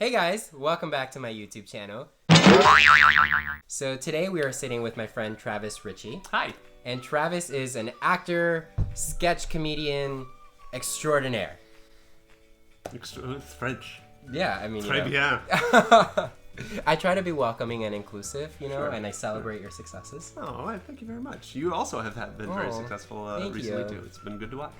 Hey guys, welcome back to my YouTube channel. So today we are sitting with my friend Travis Richey. Hi. And Travis is an actor, sketch comedian extraordinaire. French. Yeah, I mean, Très bien. I try to be welcoming and inclusive, Sure. and I celebrate your successes. Oh, well, thank you very much. You also have been very successful recently, too. It's been good to watch.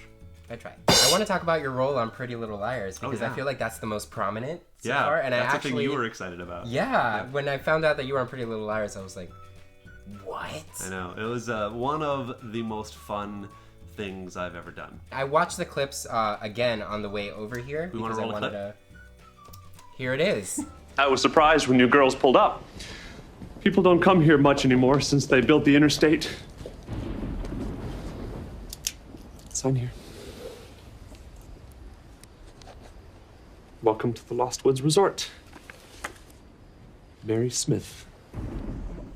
I try. I want to talk about your role on Pretty Little Liars because I feel like that's the most prominent so far. And that's the thing you were excited about. Yeah, when I found out that you were on Pretty Little Liars, I was like, what? I know. It was one of the most fun things I've ever done. I watched the clips again on the way over here We want to roll a clip? Here it is. I was surprised when you girls pulled up. People don't come here much anymore since they built the interstate. Sign here. Welcome to the Lost Woods Resort. Mary Smith.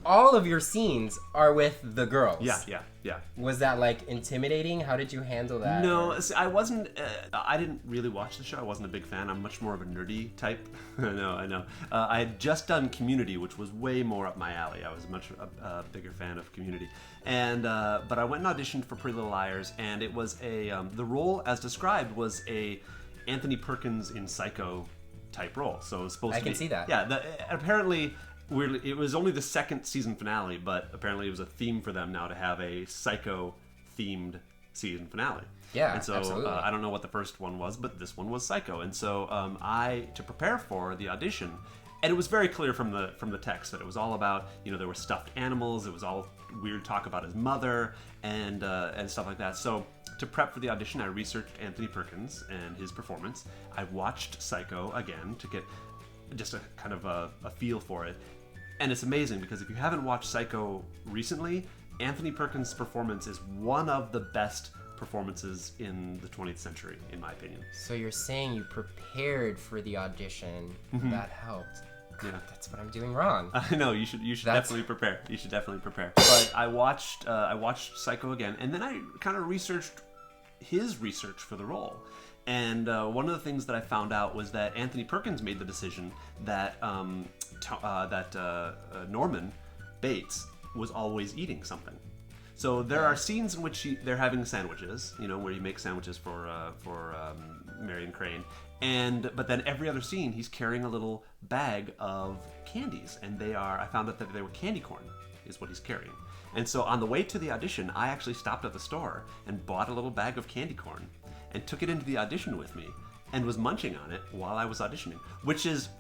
All of your scenes are with the girls. Yeah. Was that like intimidating? How did you handle that? No, I wasn't. I didn't really watch the show. I wasn't a big fan. I'm much more of a nerdy type. I know. I had just done Community, which was way more up my alley. I was much a bigger fan of Community, and but I went and auditioned for Pretty Little Liars, and it was the role as described was a Anthony Perkins in Psycho type role. So it was supposed to be. I can see that. Yeah. Apparently. It was only the second season finale, but apparently it was a theme for them now to have a Psycho-themed season finale. Yeah, and so absolutely. I don't know what the first one was, but this one was Psycho. And so to prepare for the audition, and it was very clear from the text that it was all about, there were stuffed animals, it was all weird talk about his mother and stuff like that. So to prep for the audition, I researched Anthony Perkins and his performance. I watched Psycho again to get just a kind of a feel for it. And it's amazing because if you haven't watched Psycho recently, Anthony Perkins' performance is one of the best performances in the 20th century, in my opinion. So you're saying you prepared for the audition. That helped. God, that's what I'm doing wrong. I know, you should definitely prepare. You should definitely prepare. But I watched Psycho again, and then I kind of researched his research for the role. And one of the things that I found out was that Anthony Perkins made the decision that Norman Bates was always eating something. So there are scenes in which they're having sandwiches, where he makes sandwiches for Marion Crane, but then every other scene he's carrying a little bag of candies, and I found out that they were candy corn, is what he's carrying. And so on the way to the audition, I actually stopped at the store and bought a little bag of candy corn and took it into the audition with me and was munching on it while I was auditioning, which is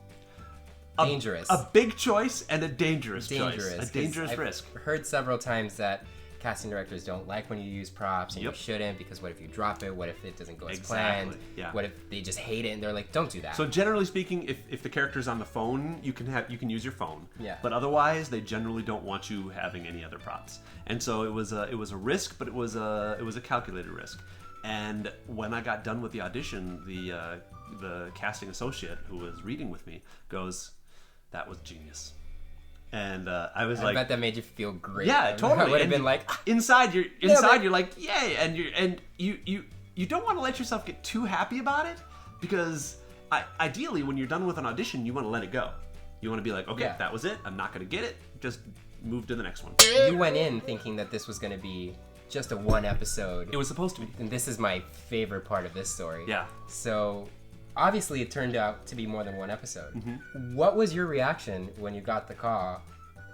dangerous. A big choice and a dangerous choice. A dangerous risk. I've heard several times that casting directors don't like when you use props, and Yep. you shouldn't, because what if you drop it? What if it doesn't go as planned? Yeah. What if they just hate it and they're like, don't do that? So generally speaking, if the character's on the phone, you can use your phone. Yeah. But otherwise, they generally don't want you having any other props. And so it was a risk, but it was a calculated risk. And when I got done with the audition, the casting associate who was reading with me goes, "That was genius." And I was like, I bet that made you feel great. yeah, totally. I would have And been like, inside you're like, yay, and you don't want to let yourself get too happy about it, because ideally when you're done with an audition, you want to let it go. You want to be like, okay, that was it. I'm not going to get it. Just move to the next one. you went in thinking that this was going to be just a one episode. It was supposed to be. And this is my favorite part of this story. Yeah. So obviously it turned out to be more than one episode. Mm-hmm. What was your reaction when you got the call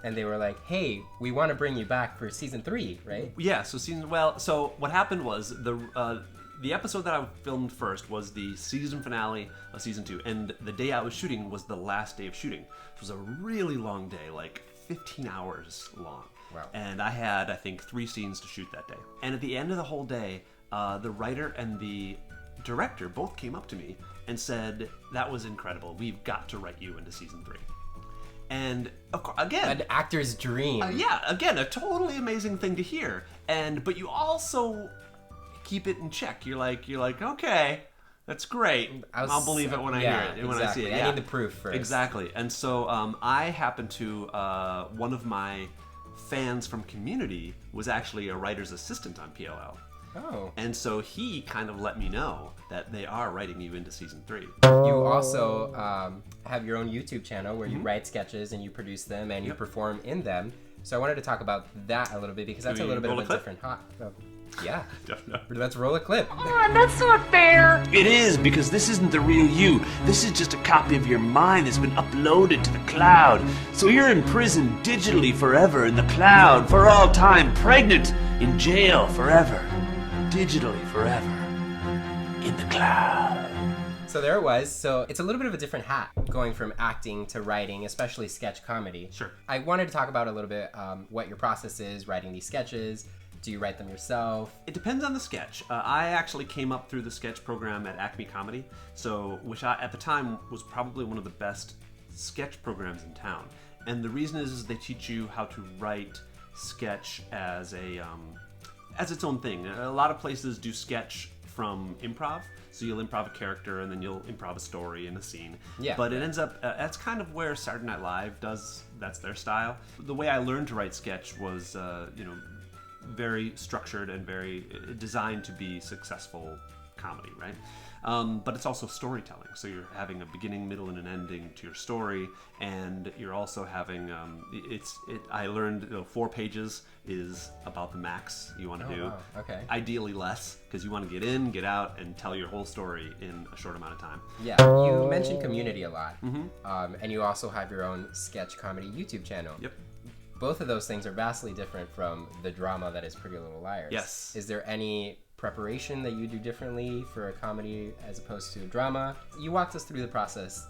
and they were like, hey, we want to bring you back for season 3, right? Yeah, so what happened was the episode that I filmed first was the season finale of season 2, and the day I was shooting was the last day of shooting. It was a really long day, like 15 hours long. Wow. And I had, I think, 3 scenes to shoot that day. And at the end of the whole day, the writer and the director both came up to me and said, "That was incredible. We've got to write you into season 3." And of course, again, An actor's dream. again, a totally amazing thing to hear. But you also keep it in check. You're like, okay, that's great. I'll believe it when I hear it, when I see it. I need the proof first. Exactly. And so I happened to one of my fans from Community was actually a writer's assistant on PLL. Oh. And so he kind of let me know that they are writing you into season 3. You also have your own YouTube channel where Mm-hmm. you write sketches and you produce them and you perform in them. So I wanted to talk about that a little bit because that's a we little bit of roll a a clip? different hot. Yeah. Definitely. Let's roll a clip. That's not fair. It is, because this isn't the real you. This is just a copy of your mind that's been uploaded to the cloud. So you're in prison digitally forever in the cloud, for all time, pregnant, in jail forever, digitally forever, in the cloud. So there it was. So it's a little bit of a different hat going from acting to writing, especially sketch comedy. Sure. I wanted to talk about a little bit what your process is writing these sketches. Do you write them yourself? It depends on the sketch. I actually came up through the sketch program at Acme Comedy, which at the time was probably one of the best sketch programs in town. And the reason is they teach you how to write sketch as its own thing. A lot of places do sketch from improv, so you'll improv a character and then you'll improv a story and a scene. Yeah. But it ends up that's kind of where Saturday Night Live does. That's their style. The way I learned to write sketch was, very structured and very designed to be successful comedy, right? But it's also storytelling. So you're having a beginning, middle, and an ending to your story, and you're also having I learned 4 pages is about the max you want to do. Wow. Okay. Ideally less, because you want to get in, get out, and tell your whole story in a short amount of time. Yeah. You mentioned Community a lot, and you also have your own sketch comedy YouTube channel. Yep. Both of those things are vastly different from the drama that is Pretty Little Liars. Yes. Is there any preparation that you do differently for a comedy as opposed to a drama? You walked us through the process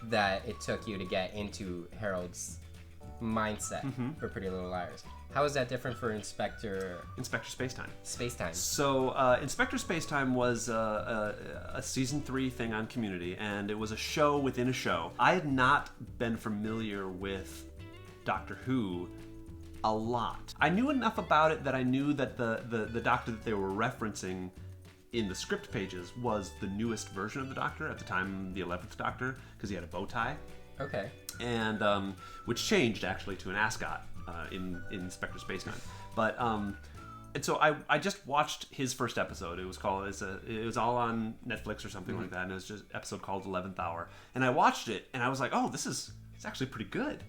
that it took you to get into Harold's mindset for Pretty Little Liars. How is that different for Inspector Spacetime. Spacetime? So, Inspector Spacetime was a season 3 thing on Community, and it was a show within a show. I had not been familiar with Doctor Who a lot. I knew enough about it that I knew that the Doctor that they were referencing in the script pages was the newest version of the Doctor, at the time the 11th Doctor, because he had a bow tie. Okay. And which changed actually to an ascot in Inspector Spacetime. But and so I just watched his first episode. It was all on Netflix or something like that, and it was just an episode called 11th Hour. And I watched it, and I was like, oh, it's actually pretty good.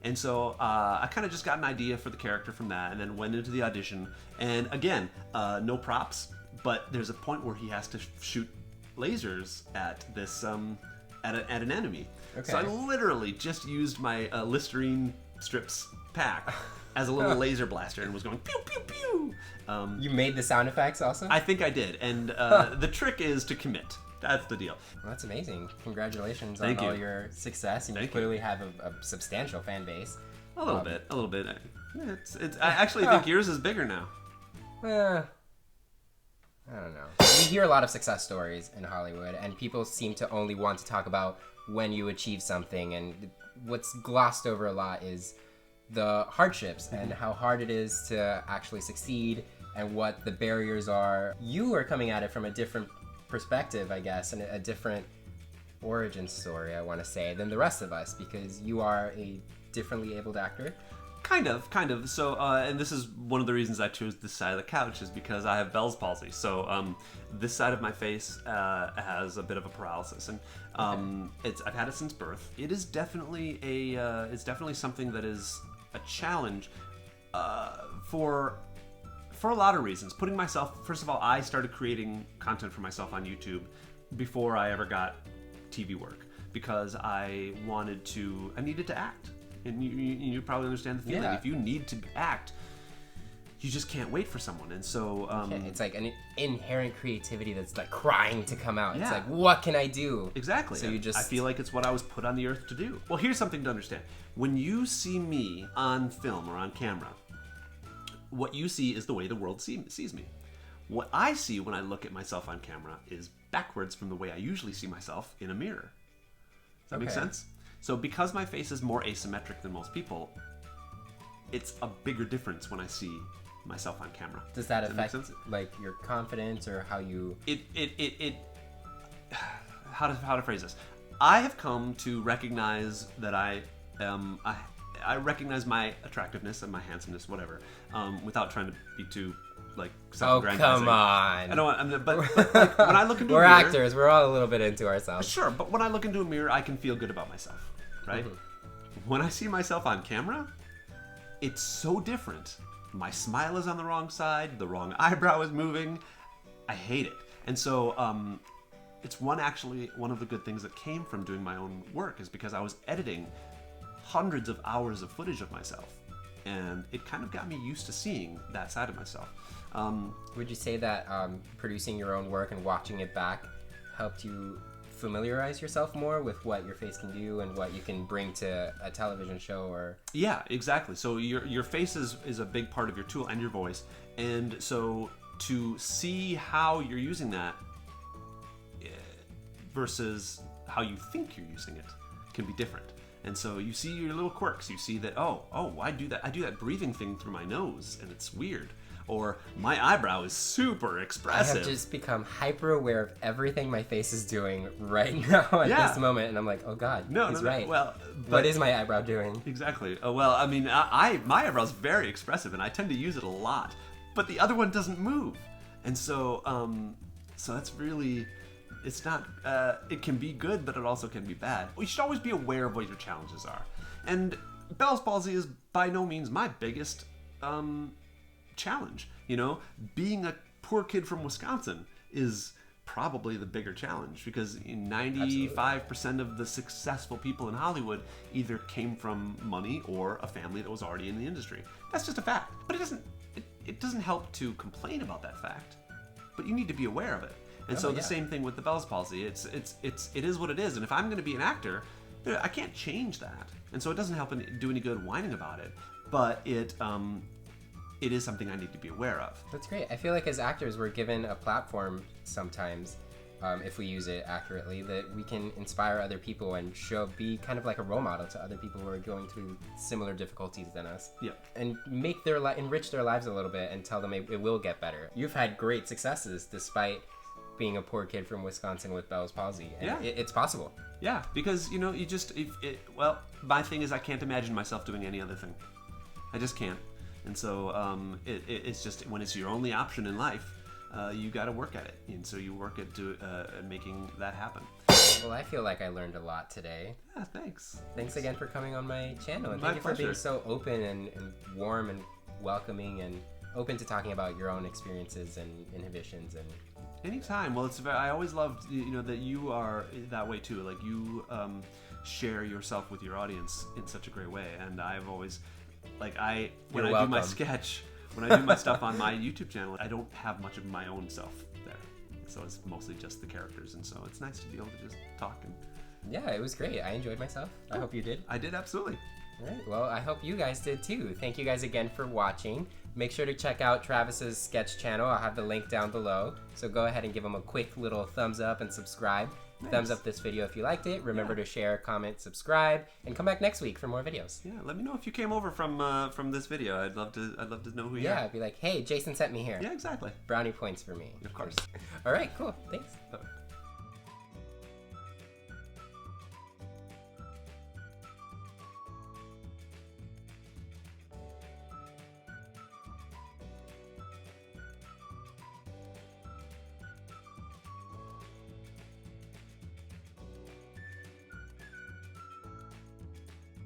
And so I kind of just got an idea for the character from that, and then went into the audition. And again, no props, but there's a point where he has to shoot lasers at this at an enemy. Okay. So I literally just used my Listerine strips pack as a little laser blaster and was going pew pew pew. You made the sound effects also? I think I did, and the trick is to commit. That's the deal. Well, that's amazing. Congratulations Thank on you. all your success, and Thank you clearly have a substantial fan base. A little bit. Yeah, I actually think yours is bigger now. I don't know. We hear a lot of success stories in Hollywood, and people seem to only want to talk about when you achieve something, and what's glossed over a lot is the hardships and how hard it is to actually succeed and what the barriers are. You are coming at it from a different perspective, I guess, and a different origin story, I want to say, than the rest of us, because you are a differently abled actor. Kind of. So, and this is one of the reasons I chose this side of the couch, is because I have Bell's palsy. So, this side of my face has a bit of a paralysis, and I've had it since birth. It is definitely it's definitely something that is a challenge for a lot of reasons. Putting myself, first of all, I started creating content for myself on YouTube before I ever got TV work, because I needed to act. And you probably understand the feeling. Yeah. If you need to act, you just can't wait for someone. And so It's like an inherent creativity that's like crying to come out. It's Yeah. like, what can I do? exactly. So you just... I feel like it's what I was put on the earth to do. Well, here's something to understand. When you see me on film or on camera, what you see is the way the world sees me. What I see when I look at myself on camera is backwards from the way I usually see myself in a mirror. Does that make Okay. sense? So because my face is more asymmetric than most people, it's a bigger difference when I see myself on camera. Does that make affect sense? like your confidence or how you... How to phrase this? I have come to recognize that I recognize my attractiveness and my handsomeness, whatever, without trying to be too like Oh, self-aggrandizing. come on. I don't. But like, when I look into We're a mirror, actors. We're all a little bit into ourselves. sure. But when I look into a mirror, I can feel good about myself, right? When I see myself on camera, it's so different. My smile is on the wrong side. The wrong eyebrow is moving. I hate it. And so it's one of the good things that came from doing my own work is because I was editing hundreds of hours of footage of myself. And it kind of got me used to seeing that side of myself. Would you say that producing your own work and watching it back helped you familiarize yourself more with what your face can do and what you can bring to a television show? Or Yeah, exactly. So your face is a big part of your tool and your voice. And so to see how you're using that versus how you think you're using it can be different. And so you see your little quirks. You see that, oh, I do that breathing thing through my nose, and it's weird. Or my eyebrow is super expressive. I have just become hyper aware of everything my face is doing right now at this moment, and I'm like, oh God, he's right. Well, what is my eyebrow doing? Exactly. Well, I mean, my eyebrow's very expressive, and I tend to use it a lot. But the other one doesn't move, and so that's really. It's not, it can be good, but it also can be bad. You should always be aware of what your challenges are. And Bell's palsy is by no means my biggest challenge. You know, being a poor kid from Wisconsin is probably the bigger challenge because 95% of the successful people in Hollywood either came from money or a family that was already in the industry. That's just a fact. But it doesn't help to complain about that fact, but you need to be aware of it. And the same thing with the Bell's palsy. It is what it is. And if I'm going to be an actor, I can't change that. And so it doesn't help do any good whining about it. But it is something I need to be aware of. That's great. I feel like as actors, we're given a platform sometimes, if we use it accurately, that we can inspire other people and be kind of like a role model to other people who are going through similar difficulties than us. Yeah. And make enrich their lives a little bit and tell them it will get better. You've had great successes despite being a poor kid from Wisconsin with Bell's palsy. And it's possible. Yeah, because, you know, my thing is I can't imagine myself doing any other thing. I just can't. And so it's just when it's your only option in life, you got to work at it. And so you work at making that happen. Well, I feel like I learned a lot today. Yeah, thanks. Thanks again for coming on my channel. And My thank you for being pleasure. so open and warm and welcoming and open to talking about your own experiences and inhibitions and Anytime. Well, I always loved, you know, that you are that way too. Like you share yourself with your audience in such a great way. And I've always, when I do my sketch, when I do my stuff on my YouTube channel, I don't have much of my own self there. So it's mostly just the characters. And so it's nice to be able to just talk. And yeah, it was great. I enjoyed myself. I hope you did. I did, absolutely. All right. Well, I hope you guys did too. Thank you guys again for watching. Make sure to check out Travis's sketch channel. I'll have the link down below. So go ahead and give him a quick little thumbs up and subscribe. Nice. Thumbs up this video if you liked it. Remember to share, comment, subscribe, and come back next week for more videos. Yeah, let me know if you came over from this video. I'd love to know who you are. Yeah, be like, hey, Jason sent me here. Yeah, exactly. Brownie points for me. Of course. All right, cool. Thanks.